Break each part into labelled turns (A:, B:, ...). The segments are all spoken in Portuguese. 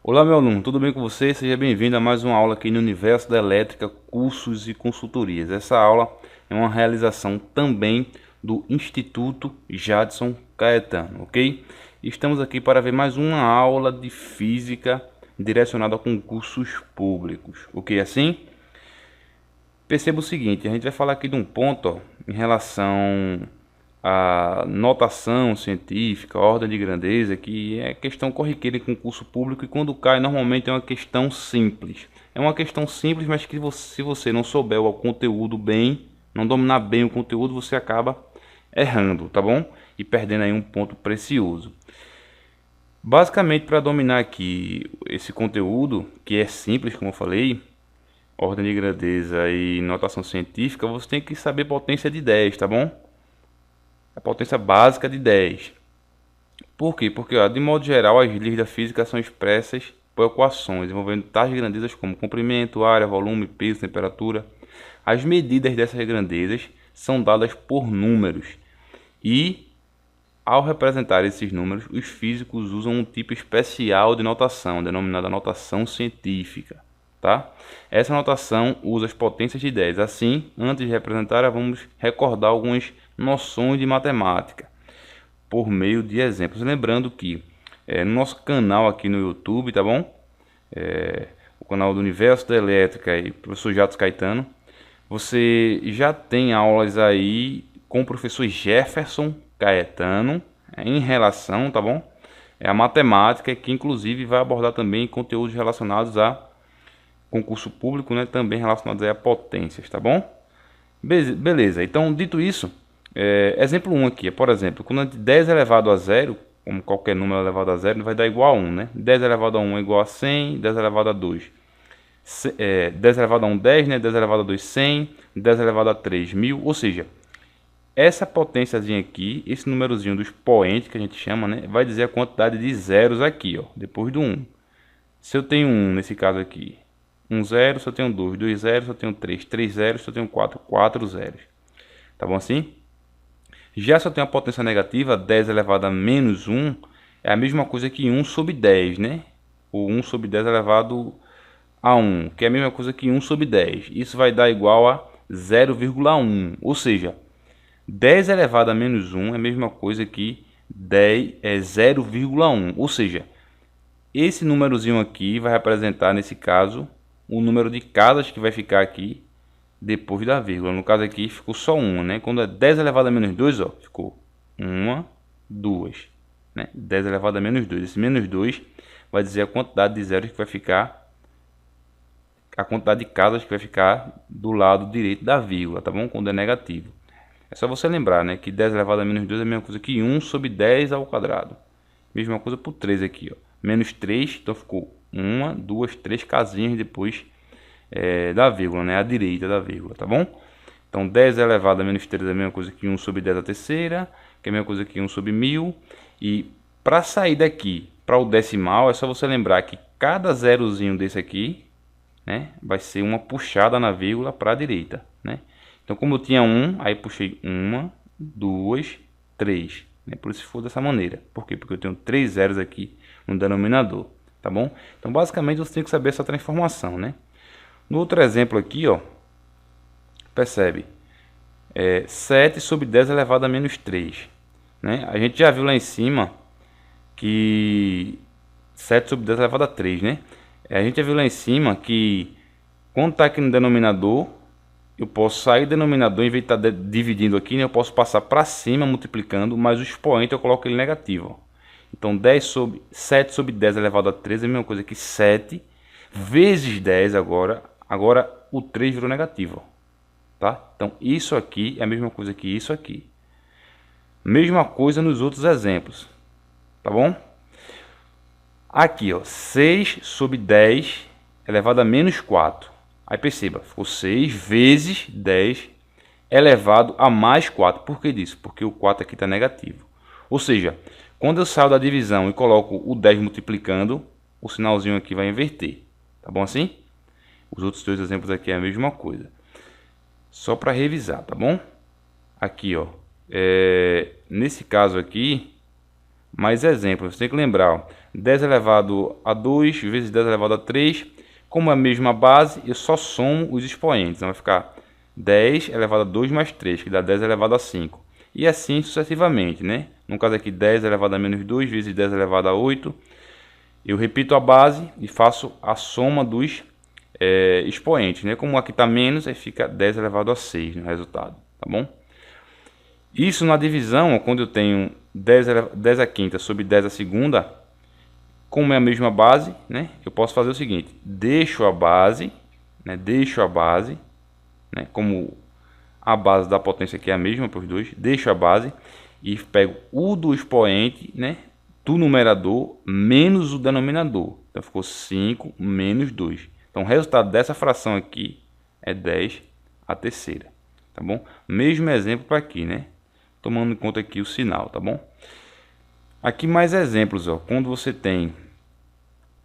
A: Olá, meu aluno, tudo bem com você? Seja bem-vindo a mais uma aula aqui no Universo da Elétrica, Cursos e Consultorias. Essa aula é uma realização também do Instituto Jadson Caetano, ok? Estamos aqui para ver mais uma aula de Física direcionada a concursos públicos, ok? Assim, perceba o seguinte, a gente vai falar aqui de um ponto, ó, em relação a notação científica, ordem de grandeza, que é questão corriqueira em concurso público e quando cai normalmente é uma questão simples. É uma questão simples, mas que se você não souber o conteúdo bem, não dominar bem o conteúdo, você acaba errando, tá bom? E perdendo aí um ponto precioso. Basicamente, para dominar aqui esse conteúdo, que é simples, como eu falei, ordem de grandeza e notação científica, você tem que saber potência de 10, tá bom? A potência básica de 10. Por quê? Porque, ó, de modo geral, as leis da física são expressas por equações envolvendo tais grandezas como comprimento, área, volume, peso, temperatura. As medidas dessas grandezas são dadas por números e, ao representar esses números, os físicos usam um tipo especial de notação, denominada notação científica. Tá? Essa notação usa as potências de 10. Assim, antes de representar, vamos recordar algumas noções de matemática por meio de exemplos. Lembrando que no nosso canal aqui no YouTube, tá bom? O canal do Universo da Elétrica e professor Jadson Caetano, você já tem aulas aí com o professor Jefferson Caetano em relação, tá bom? É a matemática que inclusive vai abordar também conteúdos relacionados a concurso público, né? Também relacionados a potências, tá bom? Beleza, então dito isso, exemplo 1 aqui, por exemplo, quando 10 elevado a zero, como qualquer número elevado a zero, vai dar igual a 1, né? 10 elevado a 1 é igual a 100, 10 elevado a 2, 10 elevado a 1, 10, né? 10 elevado a 2, 100, 10 elevado a 3, 1000, ou seja, essa potênciazinha aqui, esse númerozinho dos poentes que a gente chama, né? Vai dizer a quantidade de zeros aqui, ó, depois do 1. Se eu tenho 1 nesse caso aqui, 1 zero, se eu tenho 2, 2 zeros, se eu tenho 3, 3 zeros, se eu tenho 4, 4 zeros. Tá bom assim? Já se eu tenho a potência negativa, 10 elevado a menos 1, é a mesma coisa que 1 sobre 10, né? O 1 sobre 10 elevado a 1, que é a mesma coisa que 1 sobre 10. Isso vai dar igual a 0,1, ou seja, 10 elevado a menos 1 é a mesma coisa que 10 é 0,1, ou seja, esse númerozinho aqui vai representar, nesse caso, o número de casas que vai ficar aqui depois da vírgula. No caso aqui ficou só uma, né? Quando é 10 elevado a menos 2, ó, ficou 1, 2, né? 10 elevado a menos 2. Esse menos 2 vai dizer a quantidade de zeros que vai ficar, a quantidade de casas que vai ficar do lado direito da vírgula, tá bom? Quando é negativo. É só você lembrar, né, que 10 elevado a menos 2 é a mesma coisa que 1 sobre 10 ao quadrado. Mesma coisa por 3 aqui, ó. Menos 3, então ficou 1, 2, 3 casinhas depois da vírgula, né? À direita da vírgula, tá bom? Então 10 elevado a menos 3 é a mesma coisa que 1 sobre 10 a terceira, que é a mesma coisa que 1 sobre 1000. E para sair daqui para o decimal, é só você lembrar que cada zerozinho desse aqui, né, vai ser uma puxada na vírgula para a direita, né? Então como eu tinha 1, aí puxei 1, 2, 3. Né? Por isso for dessa maneira. Por quê? Porque eu tenho 3 zeros aqui no denominador, tá bom? Então basicamente você tem que saber essa transformação, né? No outro exemplo aqui, ó, percebe, 7 sobre 10 elevado a menos 3. Né? A gente já viu lá em cima que 7 sobre 10 elevado a 3, né? A gente já viu lá em cima que quando está aqui no denominador, eu posso sair do denominador, em vez de estar dividindo aqui, né, eu posso passar para cima multiplicando, mas o expoente eu coloco ele negativo. Ó. Então 7 sobre 10 elevado a 3 é a mesma coisa que 7 vezes 10 agora. Agora o 3 virou negativo, tá? Então isso aqui é a mesma coisa que isso aqui. Mesma coisa nos outros exemplos, tá bom? Aqui, ó, 6 sobre 10 elevado a menos 4. Aí perceba, ficou 6 vezes 10 elevado a mais 4. Por que disso? Porque o 4 aqui está negativo. Ou seja, quando eu saio da divisão e coloco o 10 multiplicando, o sinalzinho aqui vai inverter. Tá bom assim? Os outros dois exemplos aqui é a mesma coisa. Só para revisar, tá bom? Aqui, ó. Nesse caso aqui, mais exemplos. Você tem que lembrar, ó. 10 elevado a 2 vezes 10 elevado a 3. Como é a mesma base, eu só somo os expoentes. Então vai ficar 10 elevado a 2 mais 3, que dá 10 elevado a 5. E assim sucessivamente, né? No caso aqui, 10 elevado a menos 2 vezes 10 elevado a 8. Eu repito a base e faço a soma dos expoentes, né? Como aqui está menos, aí fica 10 elevado a 6 no resultado, tá bom? Isso na divisão, quando eu tenho 10 a quinta sobre 10 a segunda, como é a mesma base, né? Eu posso fazer o seguinte: deixo a base, né? Como a base da potência aqui é a mesma para os dois, deixo a base e pego o do expoente, né? Do numerador menos o denominador. Então ficou 5 menos 2. Então o resultado dessa fração aqui é 10 a terceira, tá bom? Mesmo exemplo para aqui, né? Tomando em conta aqui o sinal, tá bom? Aqui mais exemplos, ó. Quando você tem,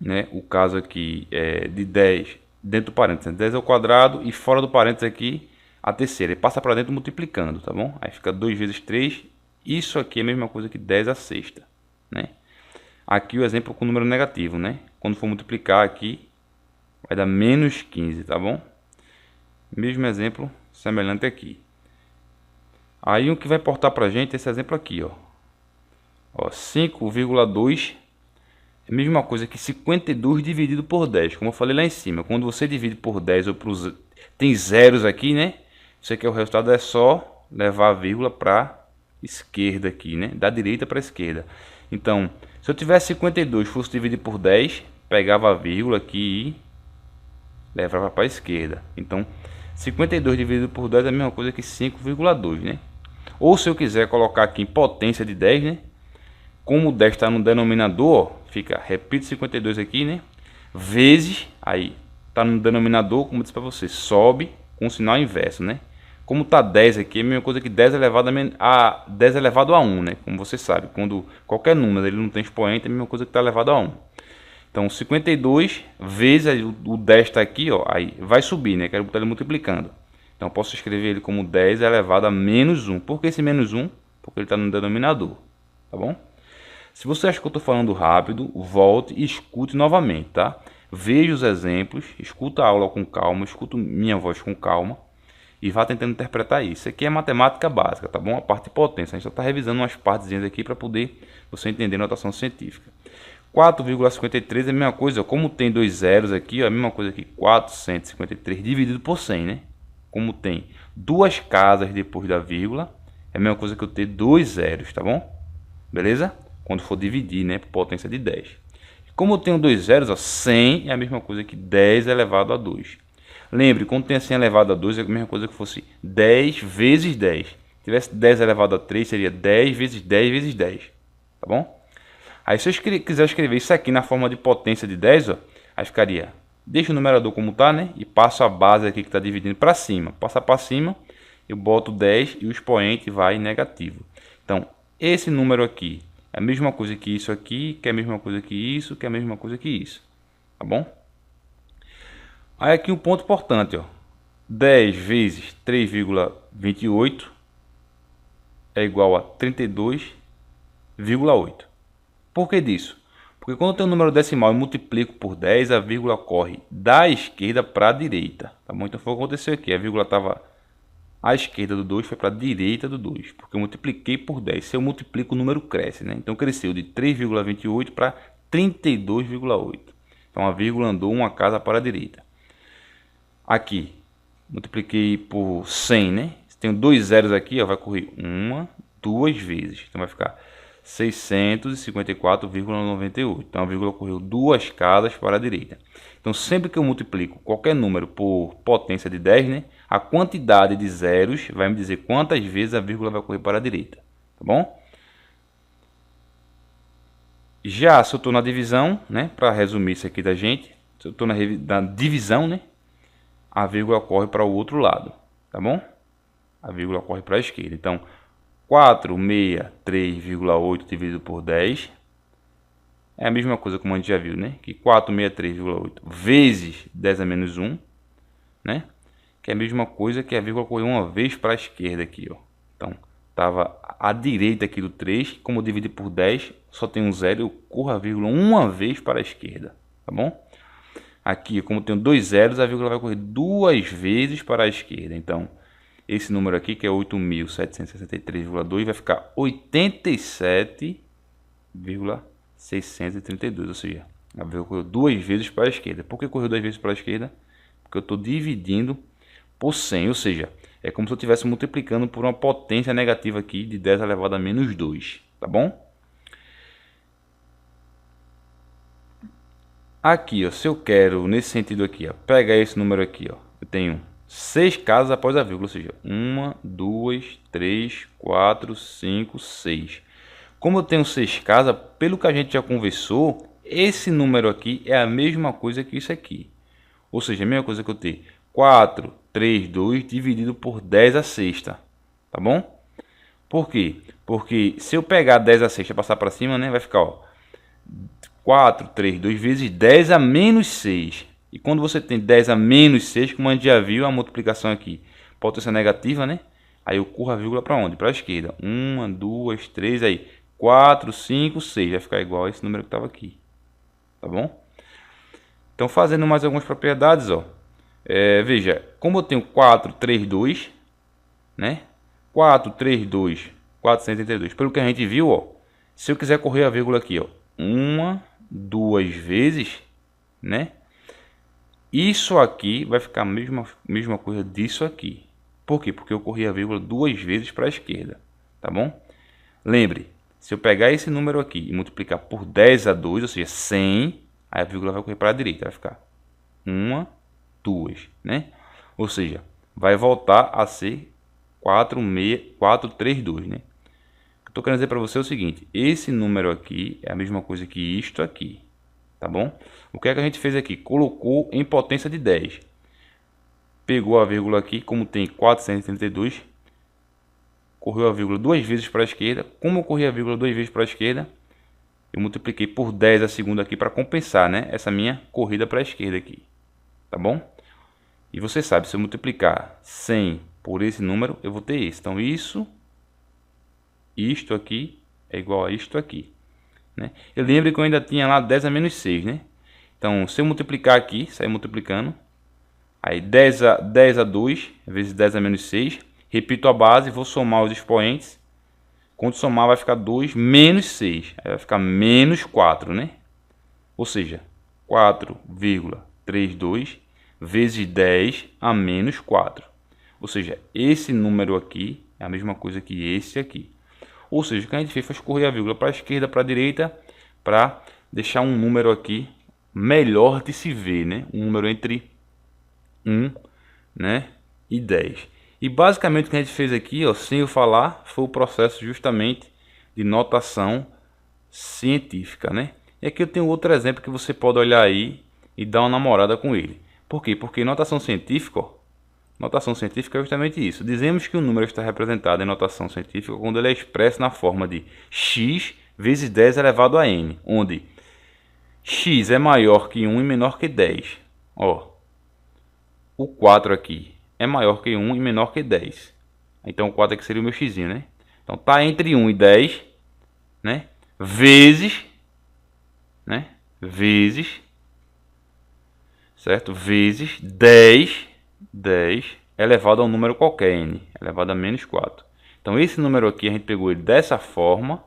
A: né, o caso aqui de 10 dentro do parênteses, 10 ao quadrado e fora do parênteses aqui a terceira. E passa para dentro multiplicando, tá bom? Aí fica 2 vezes 3. Isso aqui é a mesma coisa que 10 a sexta, né? Aqui o exemplo com número negativo, né? Quando for multiplicar aqui, vai dar menos 15, tá bom? Mesmo exemplo semelhante aqui. Aí o que vai importar pra gente é esse exemplo aqui, ó. 5,2 é a mesma coisa que 52 dividido por 10. Como eu falei lá em cima, quando você divide por 10 ou tem zeros aqui, né? Isso aqui é o resultado, é só levar a vírgula para esquerda aqui, né? Da direita para a esquerda. Então, se eu tivesse 52 fosse dividir por 10, pegava a vírgula aqui e levava para a esquerda. Então, 52 dividido por 10 é a mesma coisa que 5,2, né? Ou se eu quiser colocar aqui em potência de 10, né? Como o 10 está no denominador, fica, repito 52 aqui, né? Vezes, aí está no denominador, como eu disse para você, sobe com o sinal inverso, né? Como está 10 aqui, é a mesma coisa que 10 elevado a 10 elevado a 1, né? Como você sabe, quando qualquer número ele não tem expoente, é a mesma coisa que está elevado a 1. Então, 52 vezes o 10 está aqui, ó, aí vai subir, né? Quero botar ele multiplicando. Então, eu posso escrever ele como 10 elevado a menos 1. Por que esse menos 1? Porque ele está no denominador, tá bom? Se você acha que eu estou falando rápido, volte e escute novamente, tá? Veja os exemplos, escuta a aula com calma, escuta minha voz com calma e vá tentando interpretar isso. Isso aqui é matemática básica, tá bom? A parte de potência. A gente só está revisando umas partezinhas aqui para poder você entender a notação científica. 4,53 é a mesma coisa, como tem dois zeros aqui, ó, a mesma coisa que 453 dividido por 100, né? Como tem duas casas depois da vírgula, é a mesma coisa que eu ter dois zeros, tá bom? Beleza? Quando for dividir, né, por potência de 10. Como eu tenho dois zeros, ó, 100 é a mesma coisa que 10 elevado a 2. Lembre, quando tem 100 elevado a 2 é a mesma coisa que fosse 10 vezes 10. Se tivesse 10 elevado a 3 seria 10 vezes 10 vezes 10. Tá bom? Aí se eu quiser escrever isso aqui na forma de potência de 10, ó, aí ficaria, deixa o numerador como está, né? E passo a base aqui que está dividindo para cima. Passa para cima, eu boto 10 e o expoente vai negativo. Então, esse número aqui é a mesma coisa que isso aqui, que é a mesma coisa que isso, que é a mesma coisa que isso. Tá bom? Aí aqui um ponto importante, ó. 10 vezes 3,28 é igual a 32,8. Por que disso? Porque quando eu tenho um número decimal e multiplico por 10, a vírgula corre da esquerda para a direita. Tá bom? Então foi o que aconteceu aqui. A vírgula estava à esquerda do 2, foi para a direita do 2. Porque eu multipliquei por 10. Se eu multiplico, o número cresce, né? Então cresceu de 3,28 para 32,8. Então a vírgula andou uma casa para a direita. Aqui, multipliquei por 100, né? Tenho dois zeros aqui, ó, vai correr uma, duas vezes. Então vai ficar 654,98. Então a vírgula correu duas casas para a direita. Então sempre que eu multiplico qualquer número por potência de 10, né, a quantidade de zeros vai me dizer quantas vezes a vírgula vai correr para a direita. Tá bom? Já se eu estou na divisão, né, para resumir isso aqui da gente, se eu estou na divisão, né, a vírgula corre para o outro lado. Tá bom? A vírgula corre para a esquerda. Então, 463,8 dividido por 10 é a mesma coisa como a gente já viu, né? Que 463,8 vezes 10 a menos 1, né? Que é a mesma coisa que a vírgula correr uma vez para a esquerda aqui, ó. Então, estava à direita aqui do 3. Como eu dividi por 10, só tem um zero, eu corro a vírgula uma vez para a esquerda, tá bom? Aqui, como eu tenho dois zeros, a vírgula vai correr duas vezes para a esquerda. Então, esse número aqui, que é 8.763,2, vai ficar 87,632, ou seja, a vírgula correu duas vezes para a esquerda. Por que correu duas vezes para a esquerda? Porque eu estou dividindo por 100, ou seja, é como se eu estivesse multiplicando por uma potência negativa aqui de 10 elevado a menos 2, tá bom? Aqui, ó, se eu quero, nesse sentido aqui, ó, pegar esse número aqui, ó, eu tenho 6 casas após a vírgula, ou seja, 1, 2, 3, 4, 5, 6. Como eu tenho 6 casas, pelo que a gente já conversou, esse número aqui é a mesma coisa que isso aqui. Ou seja, a mesma coisa que eu ter 4, 3, 2 dividido por 10 a sexta, tá bom? Por quê? Porque se eu pegar 10 a sexta e passar para cima, né, vai ficar, ó, 4, 3, 2 vezes 10 a menos 6. E quando você tem 10 a menos 6, como a gente já viu, a multiplicação aqui pode ser negativa, né? Aí eu corro a vírgula para onde? Para a esquerda. 1, 2, 3, aí 4, 5, 6. Vai ficar igual a esse número que estava aqui. Tá bom? Então, fazendo mais algumas propriedades, ó. Veja, como eu tenho 4, 3, 2, né? 4, 3, 2, 432. Pelo que a gente viu, ó. Se eu quiser correr a vírgula aqui, ó. 1, 2 vezes, né? Isso aqui vai ficar a mesma coisa disso aqui. Por quê? Porque eu corri a vírgula duas vezes para a esquerda, tá bom? Lembre, se eu pegar esse número aqui e multiplicar por 10 a 2, ou seja, 100, aí a vírgula vai correr para a direita, vai ficar 1, 2, né? Ou seja, vai voltar a ser 432, né? Estou querendo dizer para você o seguinte, esse número aqui é a mesma coisa que isto aqui, tá bom? O que é que a gente fez aqui? Colocou em potência de 10. Pegou a vírgula aqui, como tem 432, correu a vírgula duas vezes para a esquerda. Como eu corri a vírgula duas vezes para a esquerda, eu multipliquei por 10 a segunda aqui para compensar, né? Essa minha corrida para a esquerda aqui, tá bom? E você sabe, se eu multiplicar 100 por esse número, eu vou ter esse. Então, isto aqui é igual a isto aqui, né? Eu lembro que eu ainda tinha lá 10 a menos 6, né? Então, se eu multiplicar aqui, sair multiplicando, aí 10 a 2 vezes 10 a menos 6, repito a base, vou somar os expoentes. Quando somar vai ficar 2 menos 6, aí vai ficar menos 4, né? Ou seja, 4,32 vezes 10 a menos 4. Ou seja, esse número aqui é a mesma coisa que esse aqui. Ou seja, o que a gente fez foi escorrer a vírgula para a esquerda, para a direita, para deixar um número aqui melhor de se ver, né? Um número entre 1, né, e 10. E basicamente o que a gente fez aqui, ó, sem eu falar, foi o processo justamente de notação científica, né? E aqui eu tenho outro exemplo que você pode olhar aí e dar uma namorada com ele. Por quê? Porque notação científica, ó, notação científica é justamente isso. Dizemos que o número está representado em notação científica quando ele é expresso na forma de x vezes 10 elevado a n, onde x é maior que 1 e menor que 10. Ó, o 4 aqui é maior que 1 e menor que 10. Então o 4 aqui seria o meu x, né? Então tá entre 1 e 10, né? Vezes, né? Vezes, certo? Vezes 10 elevado a um número qualquer, n, elevado a menos 4. Então esse número aqui a gente pegou ele dessa forma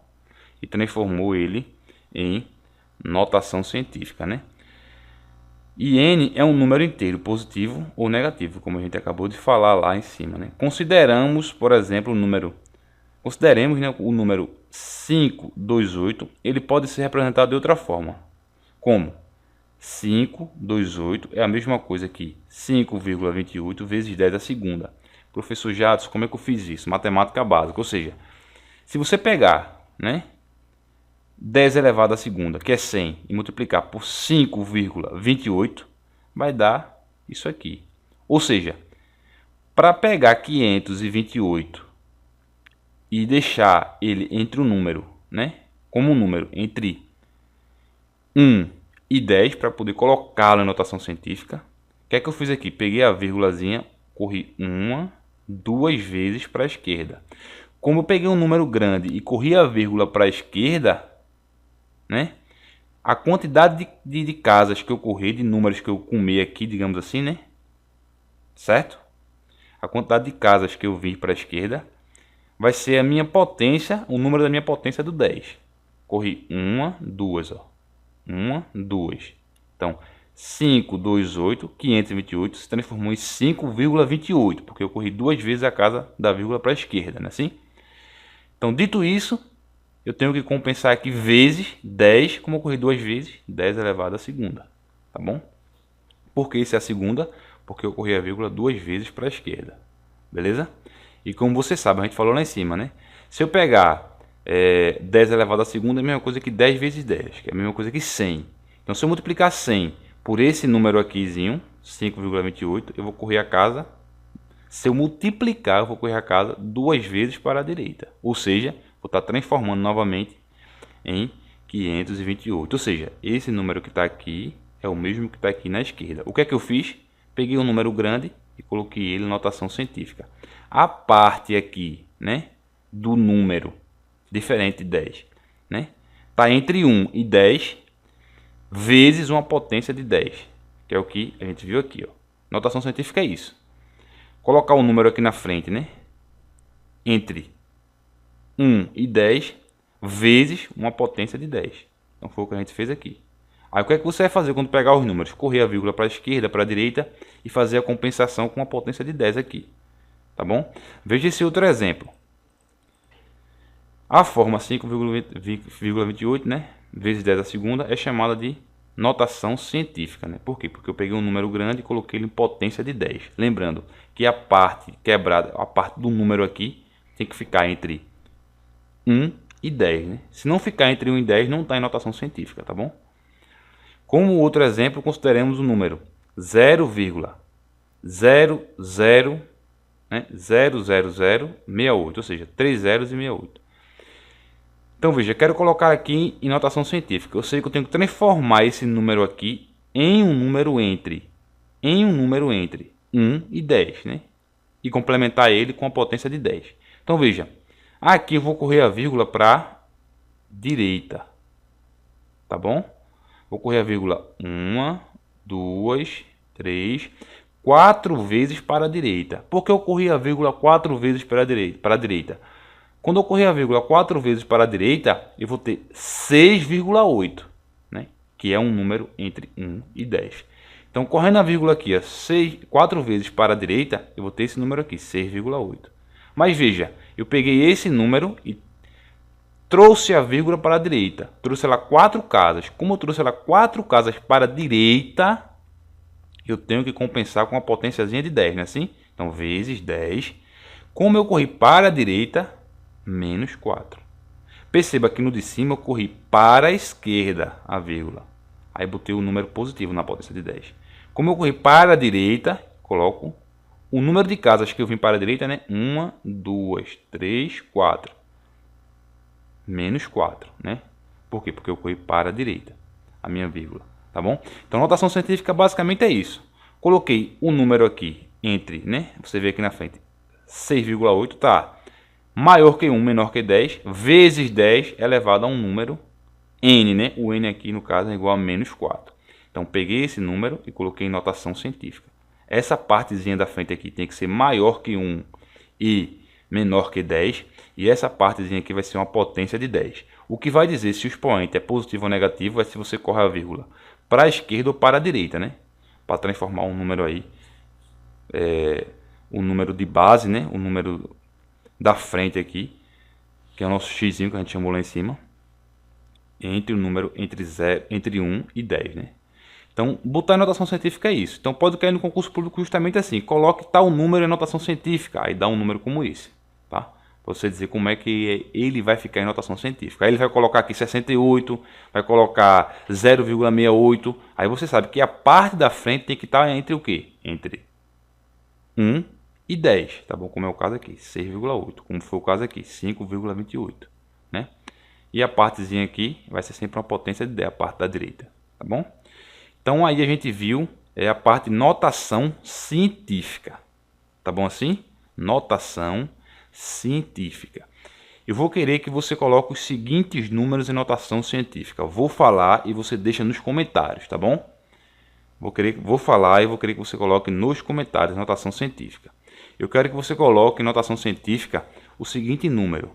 A: e transformou ele em notação científica, né? E n é um número inteiro, positivo ou negativo, como a gente acabou de falar lá em cima, né? Consideremos, por exemplo, consideremos, né, o número 528, ele pode ser representado de outra forma. Como? 528 é a mesma coisa que 5,28 vezes 10 a segunda. Professor Jadson, como é que eu fiz isso? Matemática básica, ou seja, se você pegar, né, 10 elevado à segunda, que é 100, e multiplicar por 5,28, vai dar isso aqui. Ou seja, para pegar 528 e deixar ele entre um número, né, como um número entre 1 e 10, para poder colocá-lo em notação científica, o que é que eu fiz aqui? Peguei a vírgulazinha, corri uma, duas vezes para a esquerda. Como eu peguei um número grande e corri a vírgula para a esquerda, né? A quantidade de casas que eu corri, de números que eu comi aqui, digamos assim, né? Certo? A quantidade de casas que eu vi para a esquerda vai ser a minha potência, o número da minha potência do 10. Corri 1, 2, ó. 1, 2. Então, 5, 2, 8, 528 se transformou em 5,28, porque eu corri duas vezes a casa da vírgula para a esquerda, não é assim? Então, dito isso, eu tenho que compensar aqui vezes 10, como eu corri duas vezes, 10 elevado à segunda, tá bom? Por que isso é a segunda? Porque eu corri a vírgula duas vezes para a esquerda, beleza? E como você sabe, a gente falou lá em cima, né? Se eu pegar 10 elevado à segunda, é a mesma coisa que 10 vezes 10, que é a mesma coisa que 100. Então, se eu multiplicar 100 por esse número aqui, 5,28, eu vou correr a casa. Se eu multiplicar, eu vou correr a casa duas vezes para a direita. Ou seja, vou estar transformando novamente em 528. Ou seja, esse número que está aqui é o mesmo que está aqui na esquerda. O que é que eu fiz? Peguei um número grande e coloquei ele em notação científica. A parte aqui, né, do número diferente de 10, né, está entre 1 e 10 vezes uma potência de 10, que é o que a gente viu aqui, ó. Notação científica é isso. Colocar o número aqui na frente, né, entre 1 e 10 vezes uma potência de 10. Então foi o que a gente fez aqui. Aí o que é que você vai fazer quando pegar os números? Correr a vírgula para a esquerda, para a direita e fazer a compensação com uma potência de 10 aqui. Tá bom? Veja esse outro exemplo. A forma 5,28, né, vezes 10 à segunda é chamada de notação científica, né? Por quê? Porque eu peguei um número grande e coloquei ele em potência de 10. Lembrando que a parte quebrada, a parte do número aqui, tem que ficar entre 1 e 10, né? Se não ficar entre 1 e 10, não está em notação científica, tá bom? Como outro exemplo, consideremos o número 0,00, né, 00068, ou seja, 3 zeros e 68. Então veja, quero colocar aqui em notação científica. Eu sei que eu tenho que transformar esse número aqui em um número entre 1 e 10, né? E complementar ele com a potência de 10. Então veja, aqui eu vou correr a vírgula para a direita, tá bom? Vou correr a vírgula 1, 2, 3, 4 vezes para a direita. Por que eu corri a vírgula 4 vezes para a direita? Quando eu correr a vírgula 4 vezes para a direita, eu vou ter 6,8, né? Que é um número entre 1 e 10. Então, correndo a vírgula aqui, 4 vezes para a direita, eu vou ter esse número aqui, 6,8. Mas veja, eu peguei esse número e trouxe a vírgula para a direita. Trouxe ela 4 casas. Como eu trouxe ela 4 casas para a direita, eu tenho que compensar com uma potênciazinha de 10, né? Assim? Então, vezes 10. Como eu corri para a direita, menos 4. Perceba que no de cima eu corri para a esquerda a vírgula. Aí botei o número positivo na potência de 10. Como eu corri para a direita, coloco o número de casas que eu vim para a direita, né? 1, 2, 3, 4. Menos 4, né? Por quê? Porque eu corri para a direita, a minha vírgula, tá bom? Então, notação científica basicamente é isso. Coloquei o número aqui entre, né? Você vê aqui na frente, 6,8, tá maior que 1, menor que 10, vezes 10 elevado a um número n, né? O n aqui, no caso, é igual a menos 4. Então, peguei esse número e coloquei em notação científica. Essa partezinha da frente aqui tem que ser maior que 1 e menor que 10, e essa partezinha aqui vai ser uma potência de 10. O que vai dizer se o expoente é positivo ou negativo é se você corre a vírgula para a esquerda ou para a direita, né? Para transformar um número aí, o número de base, né? O número da frente aqui, que é o nosso x que a gente chamou lá em cima, entre o número entre 1 e 10, né? Então, botar em notação científica é isso. Então, pode cair no concurso público justamente assim. Coloque tal número em notação científica. Aí dá um número como esse, tá? Para você dizer como é que ele vai ficar em notação científica. Aí ele vai colocar aqui 68, vai colocar 0,68. Aí você sabe que a parte da frente tem que estar entre o quê? Entre 1 e 10, tá bom? Como é o caso aqui, 6,8. Como foi o caso aqui, 5,28, né? E a partezinha aqui vai ser sempre uma potência de 10, a parte da direita, tá bom? Então aí a gente viu a parte notação científica, tá bom assim? Notação científica. eu vou querer que você coloque os seguintes números em notação científica. Eu vou falar e você deixa nos comentários, tá bom? Vou falar e vou querer que você coloque nos comentários notação científica. Eu quero que você coloque em notação científica o seguinte número: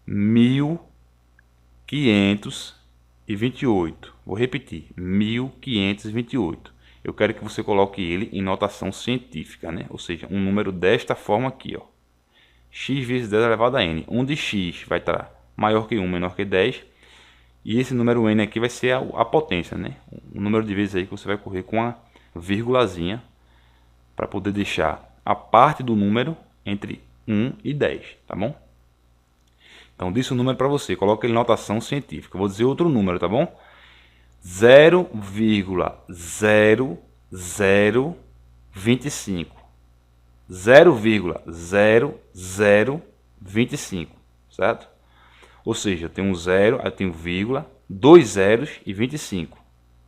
A: 1528. Vou repetir, 1528. Eu quero que você coloque ele em notação científica, né? Ou seja, um número desta forma aqui, ó. X vezes 10 elevado a n, onde x vai estar maior que 1, menor que 10. E esse número n aqui vai ser a potência, né? O número de vezes aí que você vai correr com a vírgulazinha para poder deixar a parte do número entre 1 e 10, tá bom? Então, disse o número para você, coloca ele em notação científica. Eu vou dizer outro número, tá bom? 0,0025. 0,0025, certo? Ou seja, tem um zero, aí tem um vírgula, dois zeros e 25,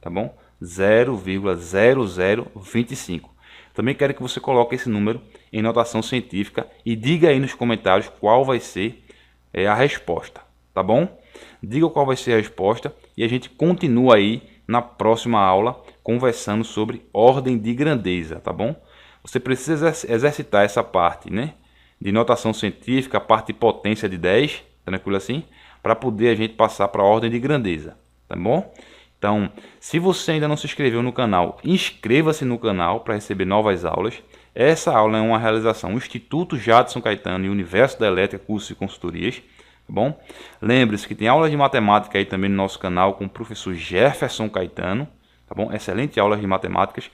A: tá bom? 0,0025. Também quero que você coloque esse número em notação científica e diga aí nos comentários qual vai ser a resposta, tá bom? Diga qual vai ser a resposta e a gente continua aí na próxima aula conversando sobre ordem de grandeza, tá bom? Você precisa exercitar essa parte, né, de notação científica, a parte de potência de 10, tranquilo assim, para poder a gente passar para a ordem de grandeza, tá bom? Então, se você ainda não se inscreveu no canal, inscreva-se no canal para receber novas aulas. Essa aula é uma realização do Instituto Jadson Caetano e Universo da Elétrica, cursos e consultorias, tá bom? Lembre-se que tem aulas de matemática aí também no nosso canal com o professor Jefferson Caetano, tá bom? Excelente aulas de matemáticas.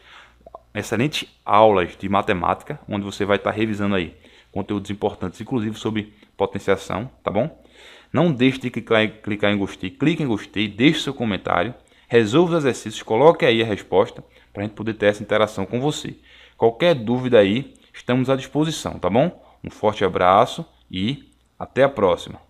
A: Excelentes aulas de matemática, onde você vai estar revisando aí conteúdos importantes, inclusive sobre potenciação, tá bom? Não deixe de clicar em gostei, clique em gostei, deixe seu comentário, resolva os exercícios, coloque aí a resposta para a gente poder ter essa interação com você. Qualquer dúvida aí, estamos à disposição, tá bom? Um forte abraço e até a próxima.